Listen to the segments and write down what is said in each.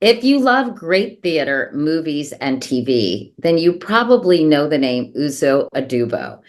If you love great theater, movies, and TV, then you probably know the name Uzo Aduba.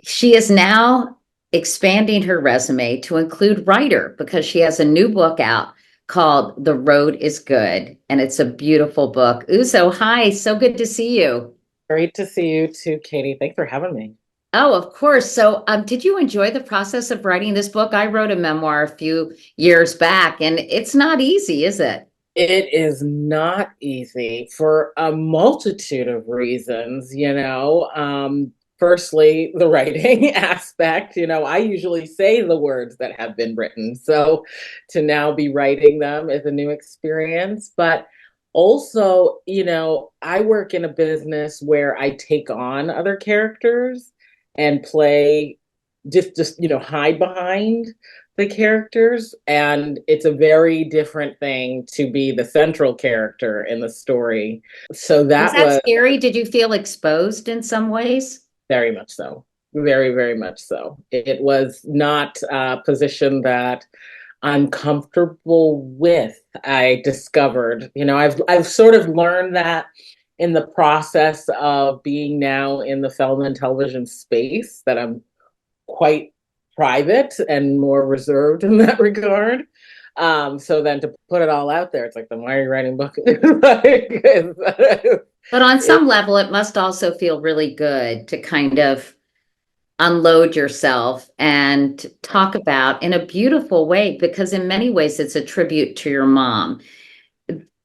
She is now expanding her resume to include writer because she has a new book out called The Road is Good, and it's a beautiful book. Uzo, hi, so good to see you. Great to see you too, Katie. Thanks for having me. Oh, of course. So, did you enjoy the process of writing this book? I wrote a memoir a few years back, and it's not easy, is it? It is not easy for a multitude of reasons, Firstly, the writing aspect, I usually say the words that have been written. So to now be writing them is a new experience. But also, I work in a business where I take on other characters and play just hide behind the characters, and it's a very different thing to be the central character in the story. So Was that that was scary? Did you feel exposed in some ways? very much so. Very, very much so. It was not a position that I'm comfortable with. I discovered, I've sort of learned that in the process of being now in the film and television space, that I'm quite private and more reserved in that regard. So then to put it all out there, it's like, then why are you writing books? But on some level, it must also feel really good to kind of unload yourself and talk about in a beautiful way, because in many ways it's a tribute to your mom.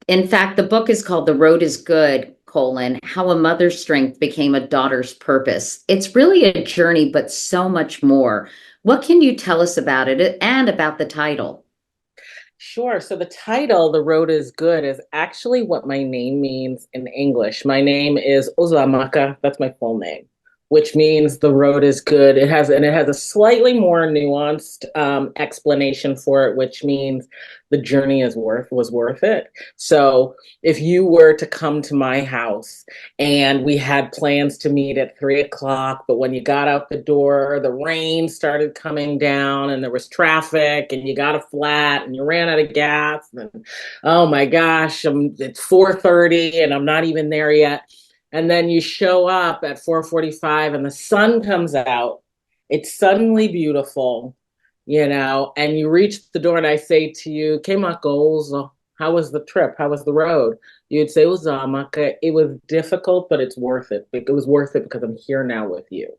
In fact, the book is called The Road is Good, How a Mother's Strength Became a Daughter's Purpose. It's really a journey, but so much more. What can you tell us about it and about the title? Sure. So the title, The Road is Good, is actually what my name means in English. My name is Ozamaka. That's my full name, which means the road is good. It has a slightly more nuanced explanation for it, which means the journey was worth it. So if you were to come to my house and we had plans to meet at 3 o'clock, but when you got out the door, the rain started coming down and there was traffic and you got a flat and you ran out of gas and oh my gosh, it's 4:30 and I'm not even there yet. And then you show up at 4:45 and the sun comes out. It's suddenly beautiful, and you reach the door and I say to you, "Kema goals, how was the trip? How was the road?" You'd say, "Uzamaka, it was difficult, but it's worth it. It was worth it because I'm here now with you."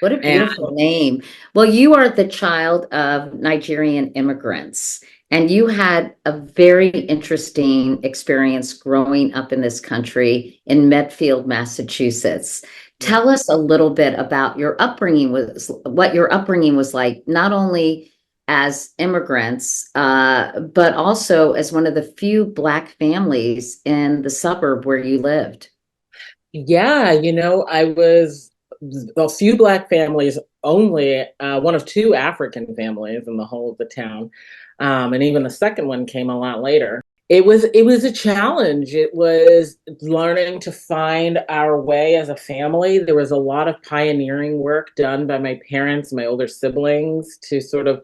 What a And beautiful name. Well, you are the child of Nigerian immigrants, and you had a very interesting experience growing up in this country in Medfield, Massachusetts. Tell us a little bit about your upbringing, was what your upbringing was like, not only as immigrants, but also as one of the few Black families in the suburb where you lived. yeah, I was a few Black families, only one of two African families in the whole of the town. And even the second one came a lot later. It was a challenge. It was learning to find our way as a family. There was a lot of pioneering work done by my parents, my older siblings, to sort of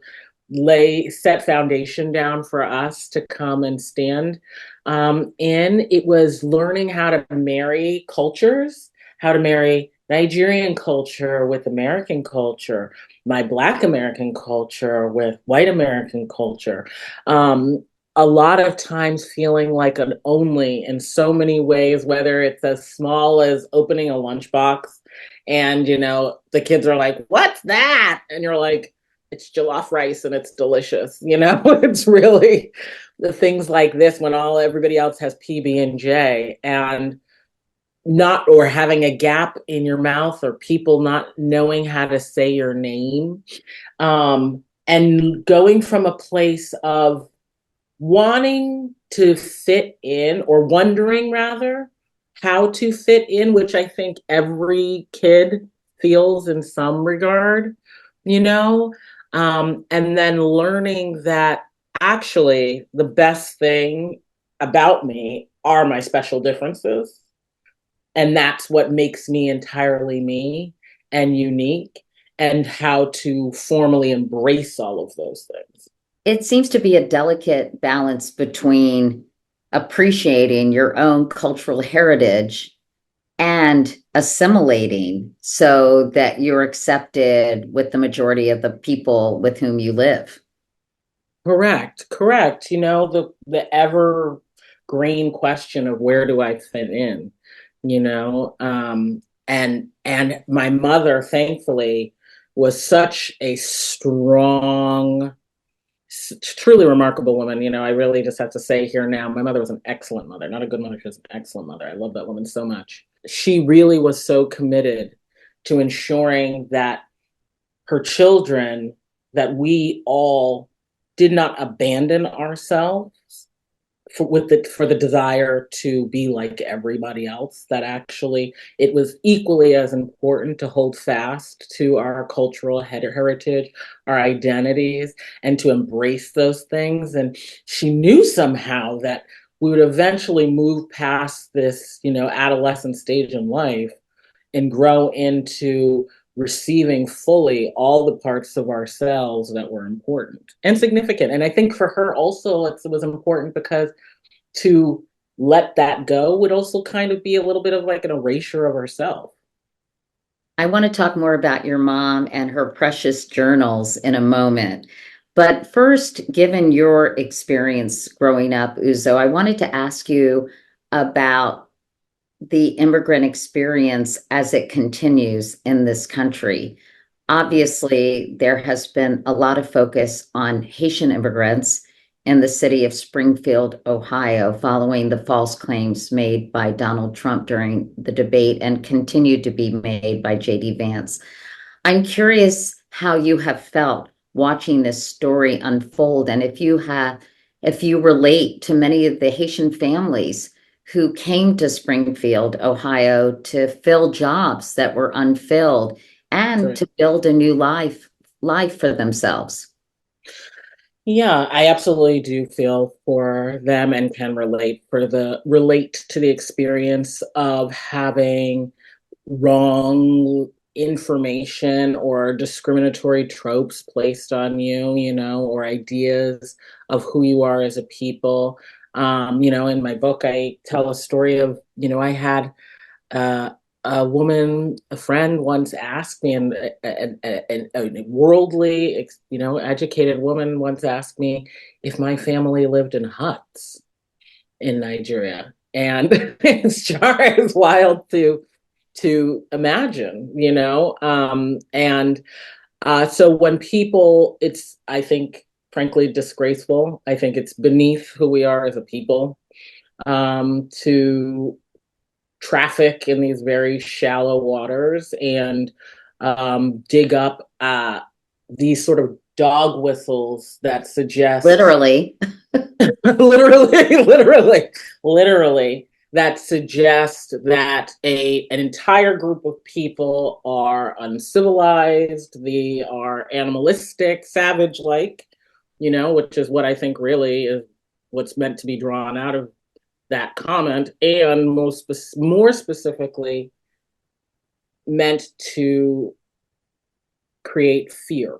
set foundation down for us to come and stand in. It was learning how to marry cultures, how to marry Nigerian culture with American culture, my Black American culture with white American culture. A lot of times feeling like an only in so many ways, whether it's as small as opening a lunchbox and, the kids are like, "What's that?" And you're like, "It's jollof rice and it's delicious." It's really the things like this when everybody else has PB&J and not, or having a gap in your mouth, or people not knowing how to say your name, and going from a place of wanting to fit in, or wondering rather how to fit in, which I think every kid feels in some regard, you know, and then learning that actually the best thing about me are my special differences. And that's what makes me entirely me and unique, and how to formally embrace all of those things. It seems to be a delicate balance between appreciating your own cultural heritage and assimilating so that you're accepted with the majority of the people with whom you live. Correct, correct. The evergreen question of where do I fit in, you know? And my mother, thankfully, was such a strong, truly remarkable woman. I really just have to say here now, my mother was an excellent mother, not a good mother, she was an excellent mother. I love that woman so much. She really was so committed to ensuring that her children, that we all did not abandon ourselves for the desire to be like everybody else, that actually it was equally as important to hold fast to our cultural heritage, our identities, and to embrace those things. And she knew somehow that we would eventually move past this, adolescent stage in life and grow into receiving fully all the parts of ourselves that were important and significant. And I think for her also, it was important because to let that go would also kind of be a little bit of like an erasure of herself. I want to talk more about your mom and her precious journals in a moment. But first, given your experience growing up, Uzo, I wanted to ask you about the immigrant experience as it continues in this country. Obviously, there has been a lot of focus on Haitian immigrants in the city of Springfield, Ohio, following the false claims made by Donald Trump during the debate and continued to be made by J.D. Vance. I'm curious how you have felt watching this story unfold, and if you relate to many of the Haitian families who came to Springfield, Ohio, to fill jobs that were unfilled and Right. to build a new life for themselves. Yeah, I absolutely do feel for them and can relate to the experience of having wrong information or discriminatory tropes placed on you, or ideas of who you are as a people. In my book, I tell a story of, I had uh, a woman, a friend once asked me, and a worldly, educated woman once asked me if my family lived in huts in Nigeria. And it's wild to imagine, and so when people, I think, frankly, disgraceful. I think it's beneath who we are as a people, to traffic in these very shallow waters and dig up these sort of dog whistles that suggest Literally. literally, literally, that suggest that an entire group of people are uncivilized, they are animalistic, savage like, which is what I think really is what's meant to be drawn out of that comment, and more specifically meant to create fear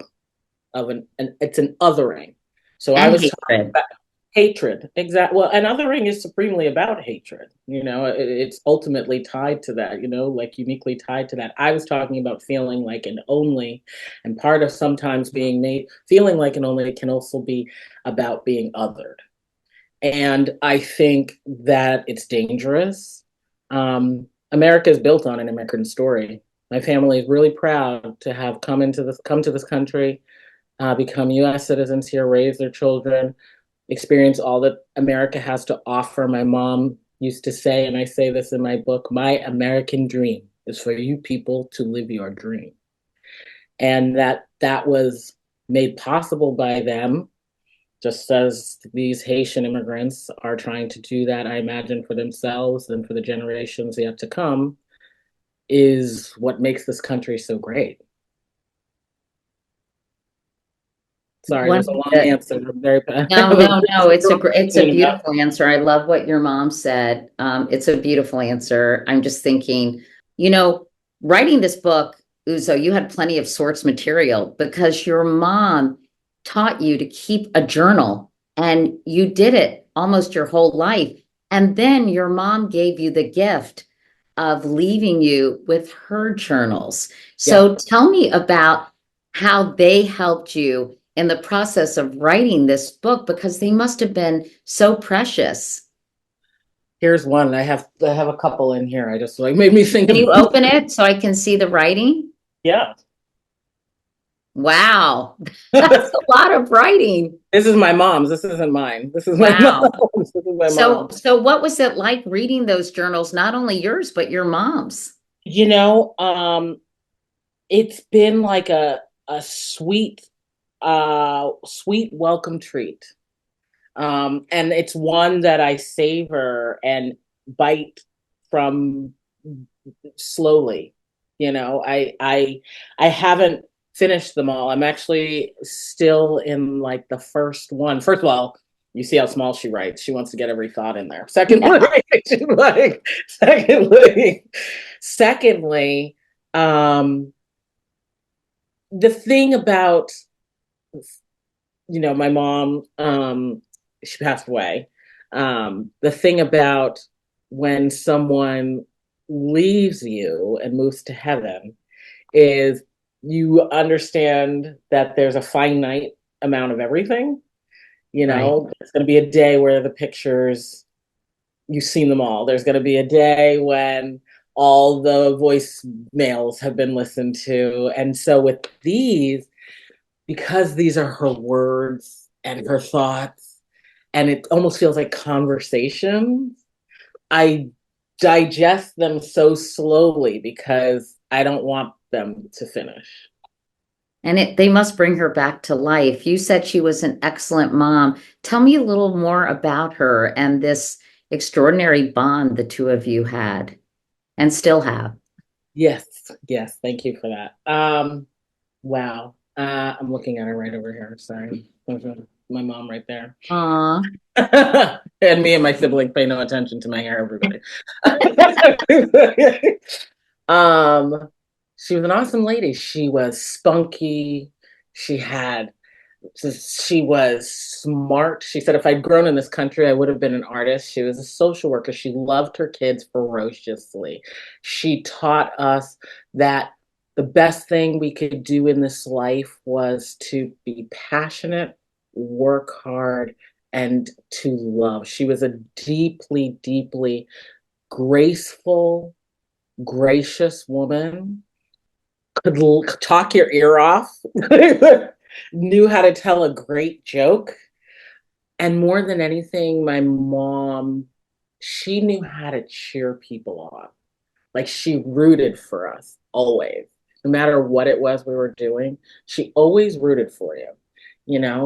of it's an othering. So I And was talking hatred. about hatred, exactly. Well, and othering is supremely about hatred. It's ultimately tied to that. Like uniquely tied to that. I was talking about feeling like an only, and part of sometimes being made feeling like an only can also be about being othered. And I think that it's dangerous. America is built on an immigrant story. My family is really proud to have come to this country, become U.S. citizens here, raise their children, experience all that America has to offer. My mom used to say, and I say this in my book, my American dream is for you people to live your dream. And that was made possible by them, just as these Haitian immigrants are trying to do that, I imagine, for themselves and for the generations yet to come, is what makes this country so great. Sorry, One there's a of long the answer. Very No, no, no. It's a beautiful answer. I love what your mom said. It's a beautiful answer. I'm just thinking, you know, writing this book, Uzo, you had plenty of source material because your mom taught you to keep a journal and you did it almost your whole life. And then your mom gave you the gift of leaving you with her journals. Yeah. So tell me about how they helped you in the process of writing this book, because they must have been so precious. Here's one. I have a couple in here. I just like made me think Can of you open it so I can see the writing? yeah. Wow, that's a lot of writing. This is my mom's. This isn't mine. This is my Wow. mom's. This is my So, mom's. so what was it like reading those journals, not only yours, but your mom's? You know, it's been like a sweet welcome treat. And it's one that I savor and bite from slowly. I haven't finished them all. I'm actually still in like the first one. First of all, you see how small she writes. She wants to get every thought in there. Secondly, Yeah. she's like, secondly, um, the thing about my mom, she passed away. The thing about when someone leaves you and moves to heaven is you understand that there's a finite amount of everything. Right. There's going to be a day where the pictures, you've seen them all. There's going to be a day when all the voicemails have been listened to. And so with these, because these are her words and her thoughts, and it almost feels like conversations, I digest them so slowly because I don't want them to finish. And they must bring her back to life. You said she was an excellent mom. Tell me a little more about her and this extraordinary bond the two of you had and still have. Yes, yes, thank you for that. Wow. I'm looking at her right over here. Sorry. There's my mom right there. Aw. And me and my sibling pay no attention to my hair, everybody. um, she was an awesome lady. She was spunky. She had she was smart. She said, if I'd grown in this country, I would have been an artist. She was a social worker. She loved her kids ferociously. She taught us that the best thing we could do in this life was to be passionate, work hard, and to love. She was a deeply, deeply graceful, gracious woman, could talk your ear off, knew how to tell a great joke. And more than anything, my mom, she knew how to cheer people on. Like she rooted for us always, no matter what it was we were doing. She always rooted for you.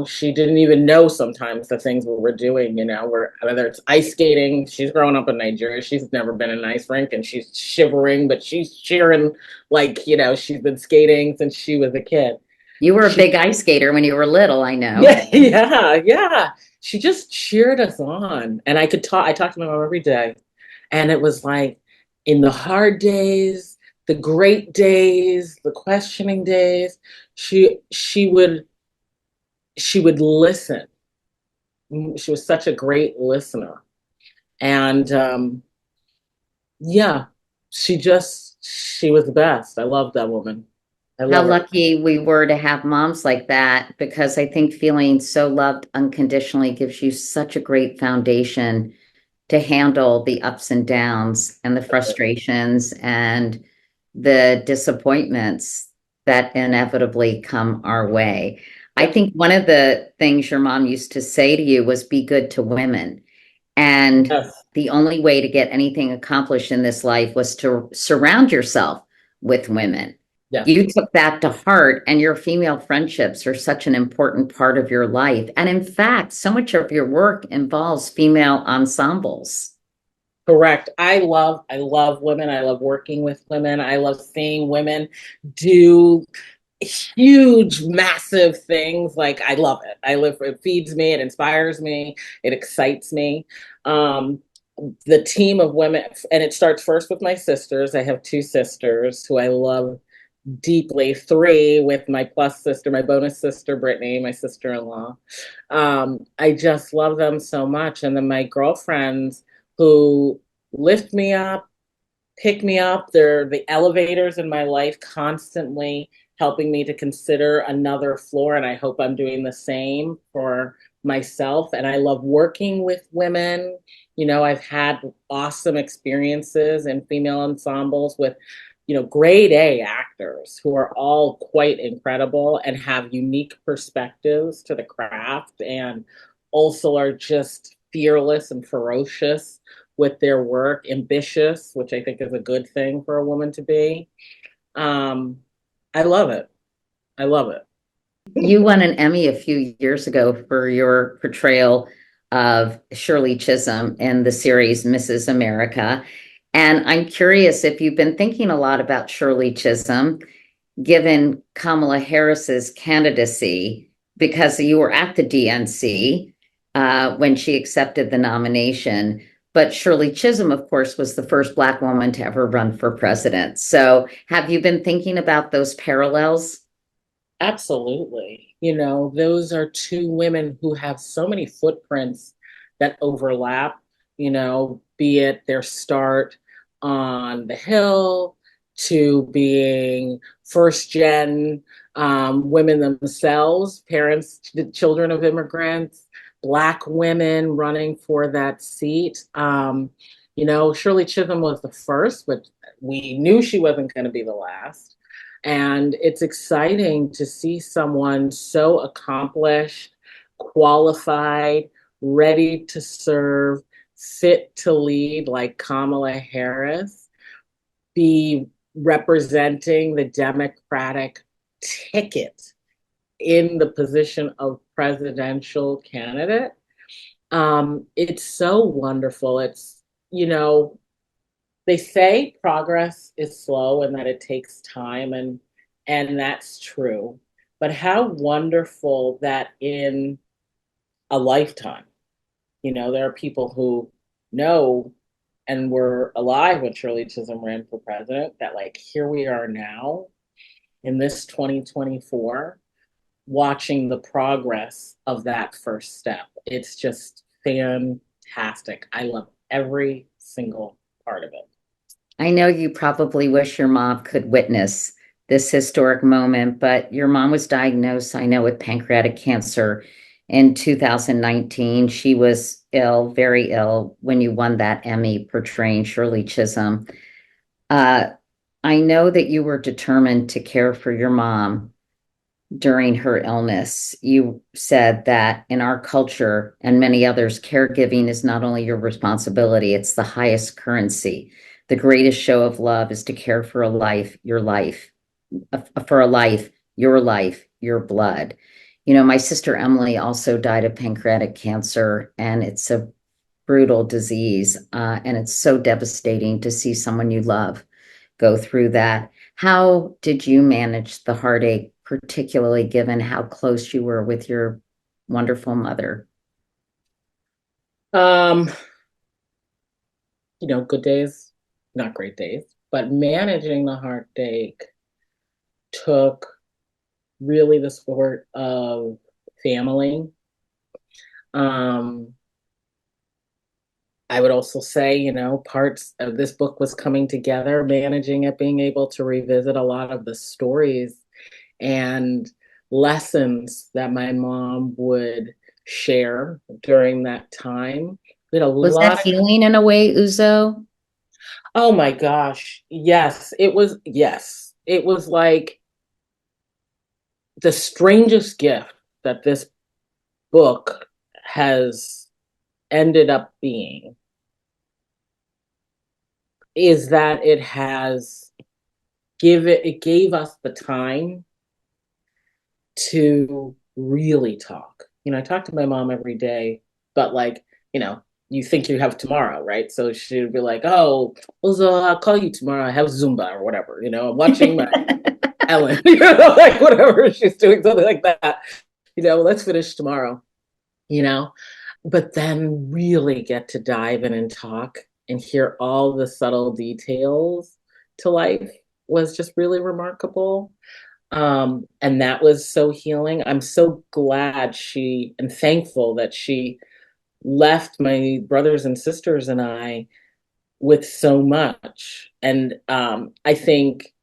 She didn't even know sometimes the things we were doing, whether it's ice skating. She's grown up in Nigeria. She's never been in an ice rink and she's shivering, but she's cheering like, she's been skating since she was a kid. You were a She big ice skater when you were little, I know. Yeah, yeah, yeah. She just cheered us on. And I talked to my mom every day. And it was like in the hard days, the great days, the questioning days, she would listen. She was such a great listener. And yeah, she was the best. I love that woman. I How love her. lucky we were to have moms like that, because I think feeling so loved unconditionally gives you such a great foundation to handle the ups and downs and the frustrations and the disappointments that inevitably come our way. I Yep. think one of the things your mom used to say to you was be good to women. And Yes. the only way to get anything accomplished in this life was to surround yourself with women. Yes. You took that to heart, and your female friendships are such an important part of your life. And in fact, so much of your work involves female ensembles. Correct. I love women. I love working with women. I love seeing women do huge, massive things. Like I love it. I live for it. Feeds me, it inspires me, it excites me. Um, the team of women, and it starts first with my sisters. I have two sisters who I love deeply. Three with my plus sister, my bonus sister, Brittany, my sister-in-law. I just love them so much. And then my girlfriends who lift me up, pick me up. They're the elevators in my life, constantly helping me to consider another floor. And I hope I'm doing the same for myself. And I love working with women. You know, I've had awesome experiences in female ensembles with, grade A actors who are all quite incredible and have unique perspectives to the craft and also are just fearless and ferocious with their work, ambitious, which I think is a good thing for a woman to be. Um, I love it. I love it. You won an Emmy a few years ago for your portrayal of Shirley Chisholm in the series Mrs. America. And I'm curious if you've been thinking a lot about Shirley Chisholm, given Kamala Harris's candidacy, because you were at the DNC when she accepted the nomination. But Shirley Chisholm, of course, was the first Black woman to ever run for president. So have you been thinking about those parallels? Absolutely. Those are two women who have so many footprints that overlap, be it their start on the Hill to being first gen women themselves, parents, children of immigrants, Black women running for that seat. Shirley Chisholm was the first, but we knew she wasn't going to be the last. And it's exciting to see someone so accomplished, qualified, ready to serve, fit to lead like Kamala Harris be representing the Democratic ticket in the position of presidential candidate. It's so wonderful. They say progress is slow and that it takes time, and that's true. But how wonderful that in a lifetime, there are people who know and were alive when Shirley Chisholm ran for president, that like here we are now in this 2024 watching the progress of that first step. It's just fantastic. I love every single part of it. I know you probably wish your mom could witness this historic moment, but your mom was diagnosed, I know, with pancreatic cancer in 2019. She was ill, very ill, when you won that Emmy portraying Shirley Chisholm. Uh, I know that you were determined to care for your mom during her illness. You said that in our culture and many others, caregiving is not only your responsibility, it's the highest currency. The greatest show of love is to care for a life, your life, for a life, your blood. You know, my sister Emily also died of pancreatic cancer, and it's a brutal disease. And it's so devastating to see someone you love go through that. How did you manage the heartache, particularly given how close you were with your wonderful mother? Um, good days, not great days, but managing the heartache took really the support of family. Um, I would also say, parts of this book was coming together, managing it, being able to revisit a lot of the stories and lessons that my mom would share during that time. We had a Was that lot of, healing in a way, Uzo? oh my gosh, yes, it was, yes. It was like the strangest gift that this book has ended up being is that it gave us the time to really talk. I talk to my mom every day, but like, you think you have tomorrow, right? So she would be like, "Oh, well, I'll call you tomorrow. I have Zumba or whatever. I'm watching my Ellen, like whatever she's doing, something like that. Let's finish tomorrow. You know, but then really get to dive in and talk and hear all the subtle details to life. was just really remarkable. And that was so healing. I'm so glad she and thankful that she left my brothers and sisters and I with so much. And I think,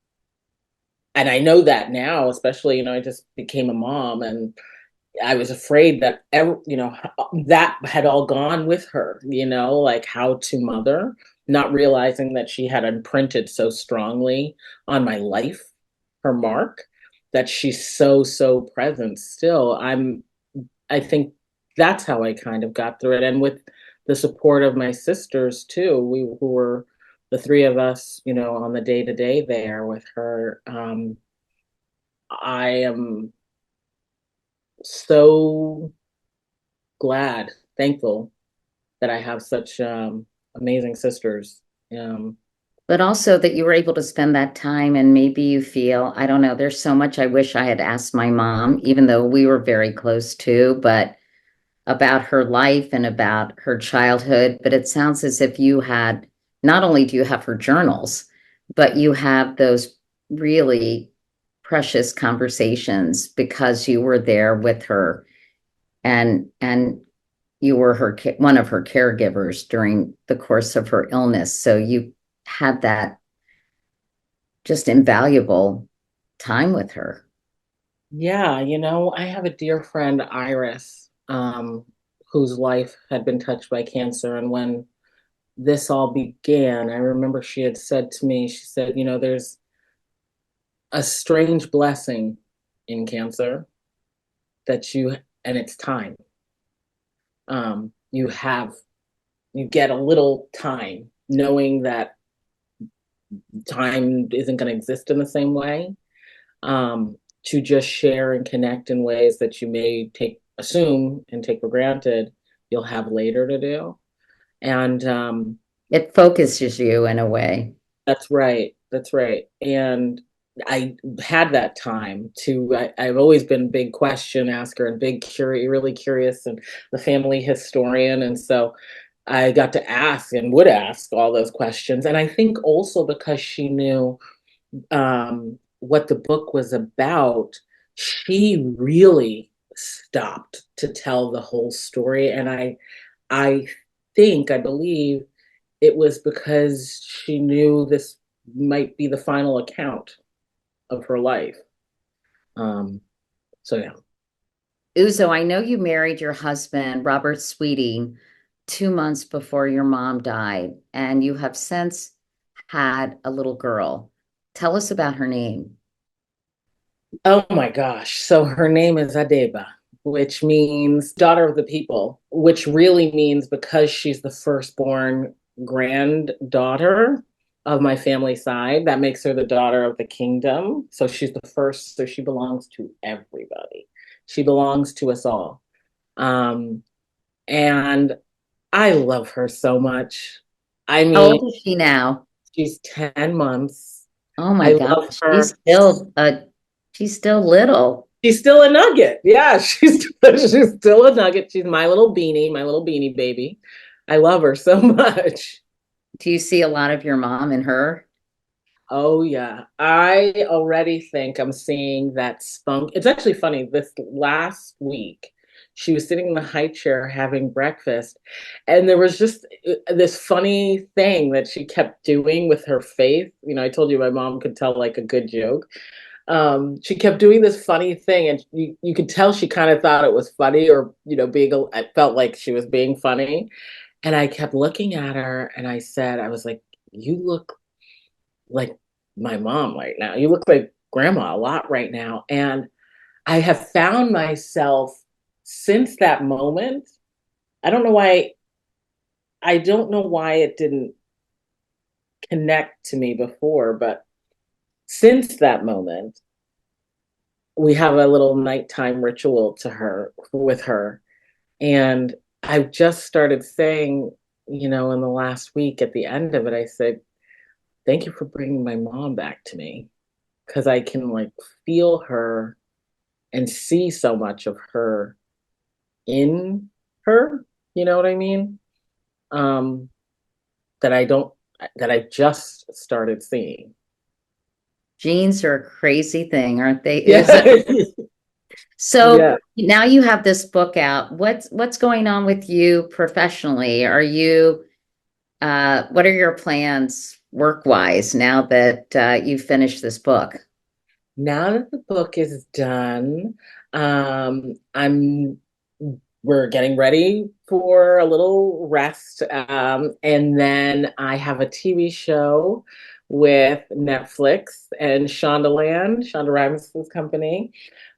and I know that now, especially, I just became a mom and I was afraid that, that had all gone with her, like how to mother, not realizing that she had imprinted so strongly on my life, her mark, that she's so, so present still. I think that's how I kind of got through it. And with the support of my sisters too, we who were the three of us, on the day to day there with her. I am so glad, thankful that I have such amazing sisters. Um, But also that you were able to spend that time and maybe you feel, I don't know, there's so much I wish I had asked my mom, even though we were very close too, but about her life and about her childhood. But it sounds as if you had, not only do you have her journals, but you have those really precious conversations because you were there with her and you were one of her caregivers during the course of her illness. So you had that just invaluable time with her. yeah, I have a dear friend, Iris, whose life had been touched by cancer. And when this all began, I remember she had said to me, she said, there's a strange blessing in cancer that and it's time. Um, you have, you get a little time knowing that time isn't going to exist in the same way, to just share and connect in ways that you may assume and take for granted you'll have later to do. And It focuses you in a way. that's right. That's right. And I had that time I've always been a big question asker and really curious and the family historian. And so I got to ask and would ask all those questions. And I think also because she knew what the book was about, she really stopped to tell the whole story. And I I believe it was because she knew this might be the final account of her life. Um, so yeah. Uzo, I know you married your husband, Robert Sweeting, 2 months before your mom died, and you have since had a little girl. Tell us about her name. Oh my gosh. So her name is Adeba, which means daughter of the people, which really means because she's the firstborn granddaughter of my family side, that makes her the daughter of the kingdom. So she's the first, so she belongs to everybody. She belongs to us all. Um, and I love her so much. I How mean, old is she now? she's 10 months. Oh my I love gosh, her. she's still little. She's still a nugget. Yeah, she's still a nugget. She's my little beanie baby. I love her so much. Do you see a lot of your mom in her? Oh yeah. I already think I'm seeing that spunk. It's actually funny. This last week, she was sitting in the high chair having breakfast, and there was just this funny thing that she kept doing with her face. I told you my mom could tell like a good joke. She kept doing this funny thing, and you could tell she kind of thought it was funny, or I felt like she was being funny. And I kept looking at her, and I was like, "You look like my mom right now. You look like grandma a lot right now." And I have found myself since that moment. I don't know why. I don't know why it didn't connect to me before, but since that moment, we have a little nighttime ritual with her. And I've just started saying, in the last week at the end of it, I said, thank you for bringing my mom back to me, because I can like feel her and see so much of her in her. You know what I mean? Um, that I don't, that I just started seeing. Genes are a crazy thing, aren't they, Uzo? Yeah. So Yeah. now you have this book out. What's going on with you professionally? Are you what are your plans work-wise now that you've finished this book? Now that the book is done, I'm we're getting ready for a little rest. And then I have a TV show with Netflix and Shonda Rhimes' company,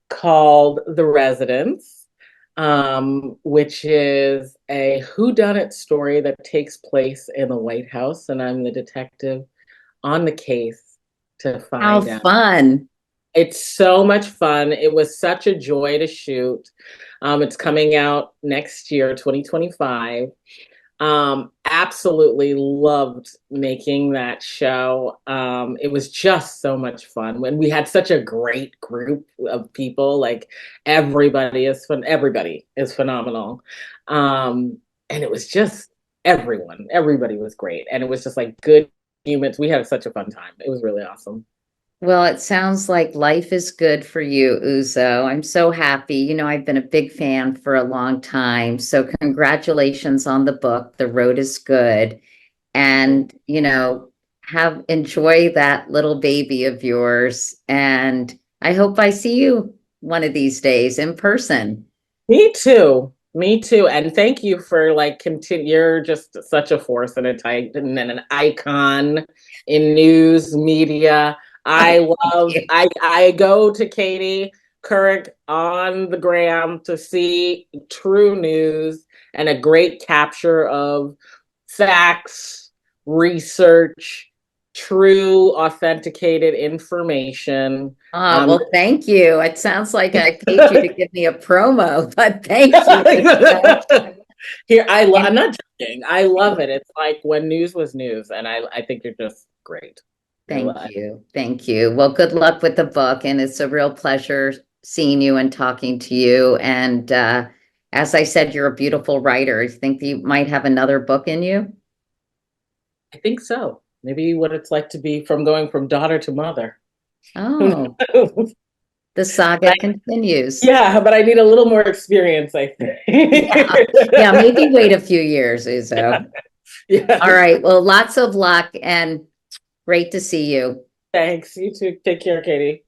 called The Residence, which is a whodunit story that takes place in the White House, and I'm the detective on the case to How find out. fun. It's so much fun. It was such a joy to shoot. It's coming out next year, 2025. Absolutely loved making that show. It was just so much fun when we had such a great group of people. Like everybody is fun. Everybody is phenomenal. And it was just everybody was great. And it was just like good humans. We had such a fun time. It was really awesome. Well, it sounds like life is good for you, Uzo. I'm so happy. I've been a big fan for a long time. So congratulations on the book. The road is good. And, have enjoy that little baby of yours. And I hope I see you one of these days in person. Me too. Me too. And thank you for like continue. You're just such a force and a titan and an icon in news media. I Thank love you. I go to Katie Couric on the gram to see true news and a great capture of facts, research, true authenticated information. Um, Well, thank you. It sounds like I paid you to give me a promo, but thank you. Here, I'm And not joking. I love it. It's like when news was news, and I think you're just great. thank you. Thank you. Well, good luck with the book. And it's a real pleasure seeing you and talking to you. And as I said, you're a beautiful writer. I think you might have another book in you. I think so. Maybe what it's like to be from going from daughter to mother. Who Oh, knows? the saga continues. Yeah, but I need a little more experience, I think. Yeah. Yeah. Maybe wait a few years, Uzo. All Yes. right. Well, lots of luck and great to see you. Thanks. You too. Take care, Katie.